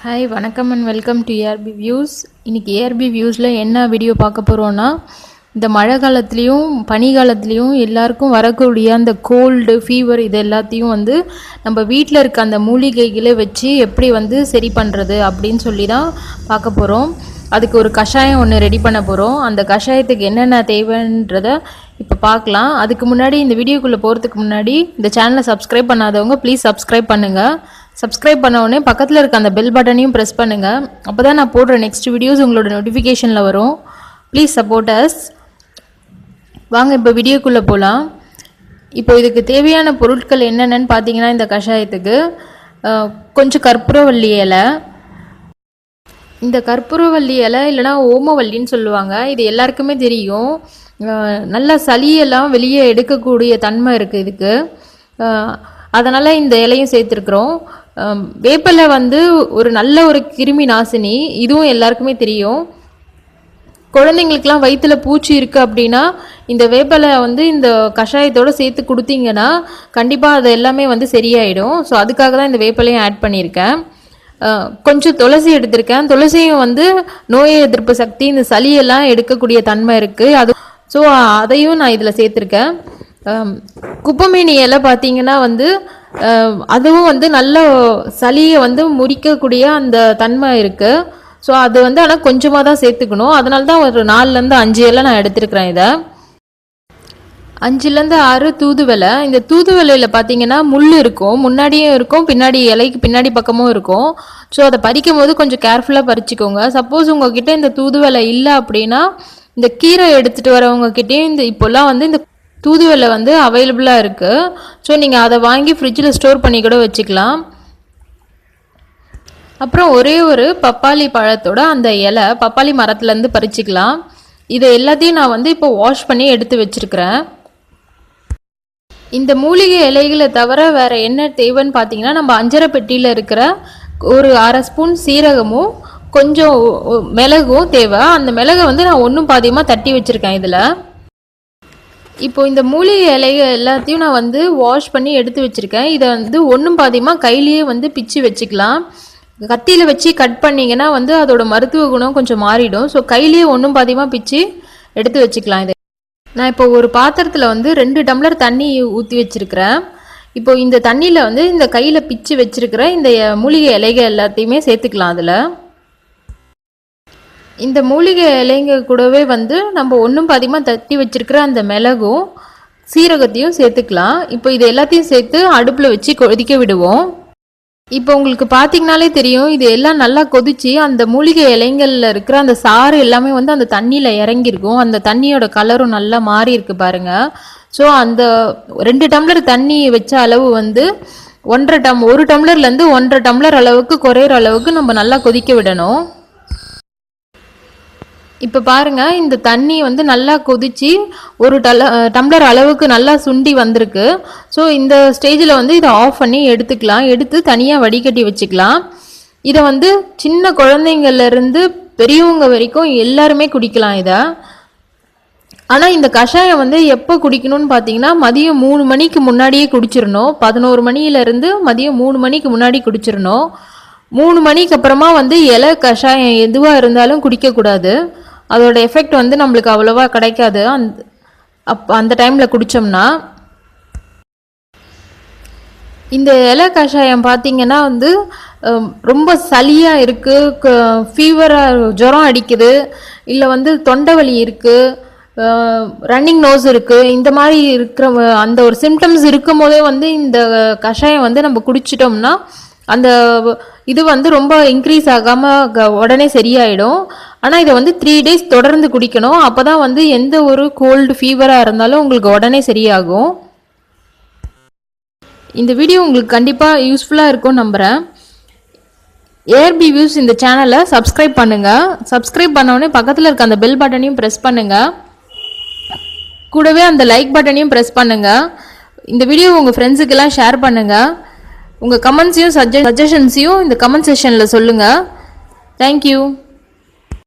Hi வணக்கம் and welcome to ARP views. இன்றைக்கி ARP வியூஸில் என்ன வீடியோ பார்க்க போகிறோன்னா, இந்த மழை காலத்துலேயும் பனி காலத்துலேயும் எல்லாருக்கும் வரக்கூடிய அந்த கோல்டு ஃபீவர் இது எல்லாத்தையும் நம்ம வீட்டில் இருக்க அந்த மூலிகைகளை வச்சு எப்படி சரி பண்ணுறது அப்படின்னு சொல்லி தான் பார்க்க போகிறோம். அதுக்கு ஒரு கஷாயம் ஒன்று ரெடி பண்ண போகிறோம். அந்த கஷாயத்துக்கு என்னென்ன தேவைன்றதை இப்போ பார்க்கலாம். அதுக்கு முன்னாடி இந்த வீடியோக்குள்ளே போகிறதுக்கு முன்னாடி இந்த சேனலை சப்ஸ்கிரைப் பண்ணாதவங்க ப்ளீஸ் சப்ஸ்கிரைப் பண்ணுங்கள். சப்ஸ்கிரைப் பண்ண உடனே பக்கத்தில் இருக்க அந்த பெல் பட்டனையும் ப்ரெஸ் பண்ணுங்கள். அப்போ தான் நான் போடுற நெக்ஸ்ட் வீடியோஸ் உங்களோட நோட்டிஃபிகேஷனில் வரும். Please support us. வாங்க இப்போ வீடியோக்குள்ளே போகலாம். இப்போ இதுக்கு தேவையான பொருட்கள் என்னென்னு பார்த்தீங்கன்னா, இந்த கஷாயத்துக்கு கொஞ்சம் கற்பூரவள்ளி இலை, இந்த கற்பூரவள்ளி இலை இல்லைனா ஓமவல்லின்னு சொல்லுவாங்க. இது எல்லாருக்குமே தெரியும். நல்ல சளியெல்லாம் வெளியே எடுக்கக்கூடிய தன்மை இருக்குது இதுக்கு. அதனால் இந்த இலையும் சேர்த்துருக்குறோம். வேப்பிலை ஒரு நல்ல ஒரு கிருமி நாசினி, இதுவும் எல்லாருக்குமே தெரியும். குழந்தைங்களுக்கெலாம் வயிற்றில் பூச்சி இருக்குது அப்படின்னா இந்த வேப்பிலை இந்த கஷாயத்தோடு சேர்த்து கொடுத்தீங்கன்னா கண்டிப்பாக அது எல்லாமே சரியாயிடும். ஸோ அதுக்காக தான் இந்த வேப்பிலையும் ஆட் பண்ணியிருக்கேன். கொஞ்சம் துளசி எடுத்திருக்கேன். துளசியும் நோய் எதிர்ப்பு சக்தி, இந்த சளியெல்லாம் எடுக்கக்கூடிய தன்மை இருக்குது. அது ஸோ அதையும் நான் இதில் சேர்த்துருக்கேன். குப்பமேனி இலை பார்த்தீங்கன்னா அதுவும் நல்ல சளியை முறிக்கக்கூடிய அந்த தன்மை இருக்குது. ஸோ அது ஆனால் கொஞ்சமாக தான் சேர்த்துக்கணும். அதனால தான் ஒரு 4லேருந்து 5 இலை நான் எடுத்துருக்கிறேன். இதை 5லேருந்து 6 தூதுவளை. இந்த தூதுவளையில் பார்த்தீங்கன்னா முள் இருக்கும், முன்னாடியும் இருக்கும், பின்னாடி இலைக்கு பின்னாடி பக்கமும் இருக்கும். ஸோ அதை பறிக்கும் போது கொஞ்சம் கேர்ஃபுல்லாக பறிச்சுக்கோங்க. சப்போஸ் உங்ககிட்ட இந்த தூதுவளை இல்லை அப்படின்னா இந்த கீரை எடுத்துகிட்டு வரவங்கக்கிட்டேயும் இப்போல்லாம் இந்த தூதுவளை அவைலபிளாக இருக்குது. ஸோ நீங்கள் அதை வாங்கி ஃப்ரிட்ஜில் ஸ்டோர் பண்ணி கூட வச்சுக்கலாம். அப்புறம் ஒரே ஒரு பப்பாளி பழத்தோட அந்த இலை பப்பாளி மரத்துலேருந்து பறிச்சிக்கலாம். இதை எல்லாத்தையும் நான் இப்போ வாஷ் பண்ணி எடுத்து வச்சுருக்கிறேன். இந்த மூலிகை இலைகளை தவிர வேறு என்ன தேவைன்னு பார்த்தீங்கன்னா, நம்ம அஞ்சரை பெட்டியில் இருக்கிற ஒரு 1/2 ஸ்பூன் சீரகமும் கொஞ்சம் மிளகும் தேவை. அந்த மிளகை நான் ஒன்றும் பாதியமாக தட்டி வச்சுருக்கேன் இதில். இப்போ இந்த மூலிகை இலைகள் எல்லாத்தையும் நான் வாஷ் பண்ணி எடுத்து வச்சுருக்கேன். இதை ஒன்றும் பாதியமாக கையிலேயே பிச்சு வச்சுக்கலாம். கத்தியில் வச்சு கட் பண்ணிங்கன்னா அதோட மருத்துவ குணம் கொஞ்சம் மாறிடும். ஸோ கையிலேயே ஒன்றும் பாதியமாக பிச்சு எடுத்து வச்சுக்கலாம். இதை நான் இப்போ ஒரு பாத்திரத்தில் 2 டம்ளர் தண்ணி ஊற்றி வச்சுருக்கிறேன். இப்போ இந்த தண்ணியில் இந்த கையில் பிச்சு வச்சுருக்கிற இந்த மூலிகை இலைகள் எல்லாத்தையுமே சேர்த்துக்கலாம். அதில் இந்த மூலிகை இலைங்க கூடவே நம்ம ஒன்றும் பாதியமாக தட்டி வச்சுருக்கிற அந்த மிளகும் சீரகத்தையும் சேர்த்துக்கலாம். இப்போ இது எல்லாத்தையும் சேர்த்து அடுப்பில் வச்சு கொதிக்க விடுவோம். இப்போ உங்களுக்கு பார்த்தீங்கனாலே தெரியும், இது எல்லாம் நல்லா கொதிச்சு அந்த மூலிகை இலைங்களில் இருக்கிற அந்த சாறு எல்லாமே அந்த தண்ணியில் இறங்கியிருக்கும். அந்த தண்ணியோட கலரும் நல்லா மாறி இருக்கு பாருங்க. ஸோ அந்த 2 டம்ளர் தண்ணி வச்ச அளவு 1 டம்ளர்லேருந்து 1.5 டம்ளர் அளவுக்கு குறையிற அளவுக்கு நம்ம நல்லா கொதிக்க விடணும். இப்போ பாருங்க, இந்த தண்ணி நல்லா கொதிச்சு 1 டம்ளர் அளவுக்கு நல்லா சுண்டி வந்திருக்கு. ஸோ இந்த ஸ்டேஜில் இதை ஆஃப் பண்ணி எடுத்துக்கலாம். எடுத்து தனியாக வடிகட்டி வச்சுக்கலாம். இதை சின்ன குழந்தைங்கள்லேருந்து பெரியவங்க வரைக்கும் எல்லாருமே குடிக்கலாம் இதை. ஆனால் இந்த கஷாயம் எப்போ குடிக்கணும்னு பார்த்தீங்கன்னா, மதியம் 3 மணிக்கு முன்னாடியே குடிச்சிடணும். 11 மணியிலேருந்து மதியம் 3 மணிக்கு முன்னாடி குடிச்சிடணும். 3 மணிக்கு அப்புறமா இலை கஷாயம் எதுவாக இருந்தாலும் குடிக்கக்கூடாது. அதோட எஃபெக்ட் நம்மளுக்கு அவ்வளோவா கிடைக்காது அந்த டைமில் குடித்தோம்னா. இந்த இலை கஷாயம் பார்த்திங்கன்னா ரொம்ப சளியாக இருக்குது, ஃபீவராக ஜுரம் அடிக்குது, இல்லை தொண்டை வலி இருக்குது, ரன்னிங் நோஸ் இருக்குது, இந்த மாதிரி இருக்கிற அந்த ஒரு சிம்டம்ஸ் இருக்கும் போதே இந்த கஷாயம் நம்ம குடிச்சிட்டோம்னா அந்த இது ரொம்ப இன்க்ரீஸ் ஆகாமல் உடனே சரியாயிடும். ஆனால் இதை 3 டேஸ் தொடர்ந்து குடிக்கணும். அப்போ தான் எந்த ஒரு கோல்டு ஃபீவராக இருந்தாலும் உங்களுக்கு உடனே சரியாகும். இந்த வீடியோ உங்களுக்கு கண்டிப்பாக யூஸ்ஃபுல்லாக இருக்கும்னு நம்புகிறேன். ஏஆர்பி வியூஸ் இந்த சேனலை சப்ஸ்கிரைப் பண்ணுங்கள். சப்ஸ்கிரைப் பண்ணோடனே பக்கத்தில் இருக்க அந்த பெல் பட்டனையும் ப்ரெஸ் பண்ணுங்கள். கூடவே அந்த லைக் பட்டனையும் ப்ரெஸ் பண்ணுங்கள். இந்த வீடியோ உங்கள் ஃப்ரெண்ட்ஸுக்கெல்லாம் ஷேர் பண்ணுங்கள். உங்கள் கமெண்ட்ஸையும் சஜஷன்ஸையும் இந்த கமெண்ட் செக்ஷனில் சொல்லுங்கள். தேங்க்யூ.